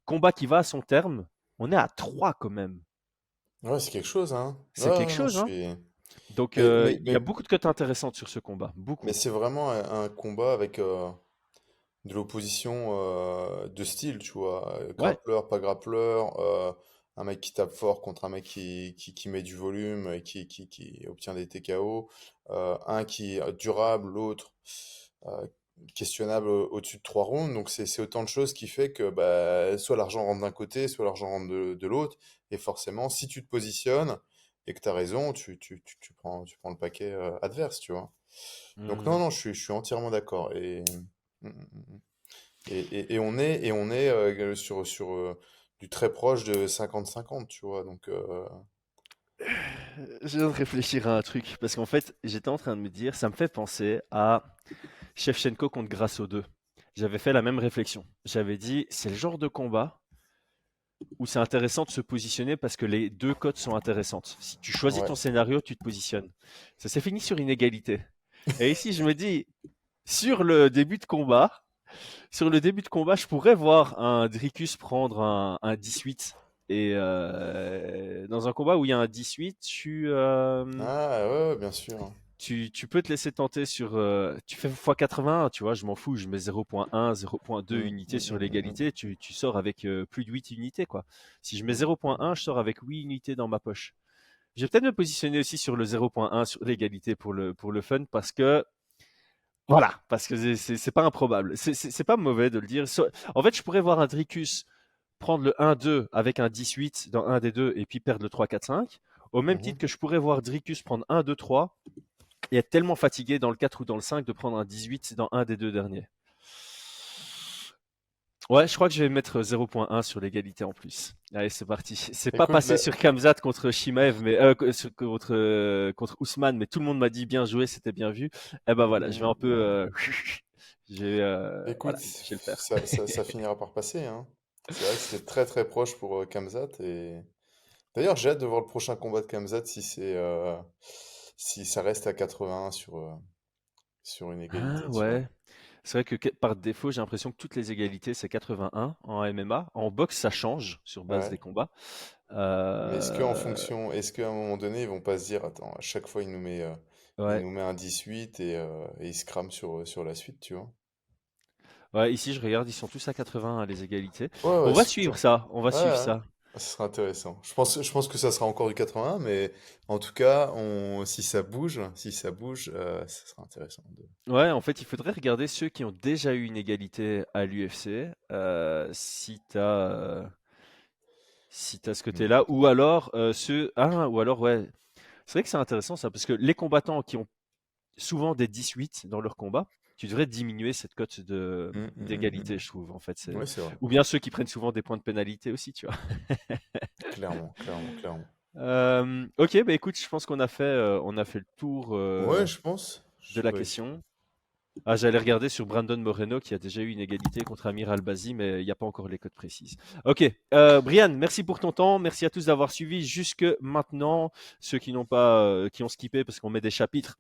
Combat qui va à son terme. On est à 3 quand même. Ouais, c'est quelque chose, hein. C'est Ouais, quelque ouais, non, chose, hein. Donc, Mais, il y a beaucoup de cotes intéressantes sur ce combat. Beaucoup. mais c'est vraiment un combat avec de l'opposition de style, tu vois. Ouais. Grappleur, pas grappleur, un mec qui tape fort contre un mec qui met du volume et qui obtient des TKO. Un qui est durable, l'autre euh, questionnable au-dessus de 3 rounds. Donc c'est autant de choses qui fait que bah, soit l'argent rentre d'un côté, soit l'argent rentre de l'autre. Et forcément, si tu te positionnes et que tu as raison, tu prends le paquet adverse, tu vois. Donc non, Hmm. non, je suis entièrement d'accord. Mm, mm, mm. Et on est sur du très proche de 50-50, tu vois. Donc, Je viens de réfléchir à un truc. Parce qu'en fait, j'étais en train de me dire, ça me fait penser à Shevchenko contre Grasso 2. J'avais fait la même réflexion. J'avais dit, c'est le genre de combat où c'est intéressant de se positionner parce que les deux cotes sont intéressantes. Si tu choisis ouais. ton scénario, tu te positionnes. Ça s'est fini sur une égalité. Et ici, je me dis, sur le début de combat, je pourrais voir un Dricus prendre un 18. Et dans un combat où il y a un 18, Ah, ouais, ouais, bien sûr. tu peux te laisser tenter sur. Tu fais x81, tu vois, je m'en fous, je mets 0.1, 0.2 Mm, unités mm, sur mm, mm, l'égalité, tu sors avec plus de 8 unités, quoi. Si je mets mm, 0.1, je sors avec 8 unités dans ma poche. Je vais peut-être me positionner aussi sur le 0.1 sur l'égalité pour le fun parce que voilà, parce que c'est pas improbable. C'est pas mauvais de le dire. En fait, je pourrais voir un Dricus prendre le 1-2 avec un 18 dans un des deux et puis perdre le 3-4-5. Au même mhm. titre que je pourrais voir Dricus prendre 1-2-3 et être tellement fatigué dans le 4 ou dans le 5 de prendre un 18 dans un des deux derniers. Ouais, je crois que je vais mettre 0.1 sur l'égalité en plus. Allez, c'est parti. C'est pas Écoute, passé là, sur Khamzat contre Shimaev, mais contre Ousmane, mais tout le monde m'a dit bien joué, c'était bien vu. Eh ben voilà, je vais un peu, écoute, voilà, je vais le faire. ça finira par passer, hein. C'est vrai que c'était très très proche pour Khamzat. D'ailleurs, j'ai hâte de voir le prochain combat de Khamzat si ça reste à 80 sur une Ah égalité, tu vois. ouais. C'est vrai que par défaut, j'ai l'impression que toutes les égalités, c'est 81 en MMA. En boxe, ça change sur base Ouais. des combats. Mais Euh, est-ce qu'à un moment donné, ils vont pas se dire, attends, à chaque fois, il ouais. nous met un 18 et il se crame sur la suite, tu vois? Ouais, ici, je regarde, ils sont tous à 80 les égalités. Ouais, On ouais, va super. suivre ça, on va Ouais, suivre ouais. ça. Ce sera intéressant. Je pense que ça sera encore du 80, mais en tout cas, si ça bouge, ça sera intéressant. Ouais, en fait, il faudrait regarder ceux qui ont déjà eu une égalité à l'UFC, si t'as ce Mm. côté-là, ou alors ou alors ouais, c'est vrai que c'est intéressant ça, parce que les combattants qui ont souvent des 18 dans leur combat, tu devrais diminuer cette cote Mm, mm, mm, d'égalité, mm. je trouve, en fait. Oui, c'est vrai. Ou bien ceux qui prennent souvent des points de pénalité aussi, tu vois. Clairement, clairement, clairement. Ok, bah écoute, je pense qu'on a fait le tour Ouais, je pense. de la question. Ah, j'allais regarder sur Brandon Moreno qui a déjà eu une égalité contre Amir Albazi, mais il n'y a pas encore les codes précises. Ok, Brian, merci pour ton temps. Merci à tous d'avoir suivi jusque maintenant. Ceux qui n'ont pas, qui ont skippé parce qu'on met des chapitres.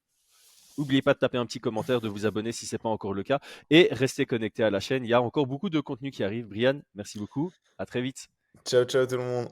N'oubliez pas de taper un petit commentaire, de vous abonner si ce n'est pas encore le cas. Et restez connectés à la chaîne. Il y a encore beaucoup de contenu qui arrive. Brian, merci beaucoup. À très vite. Ciao, ciao tout le monde.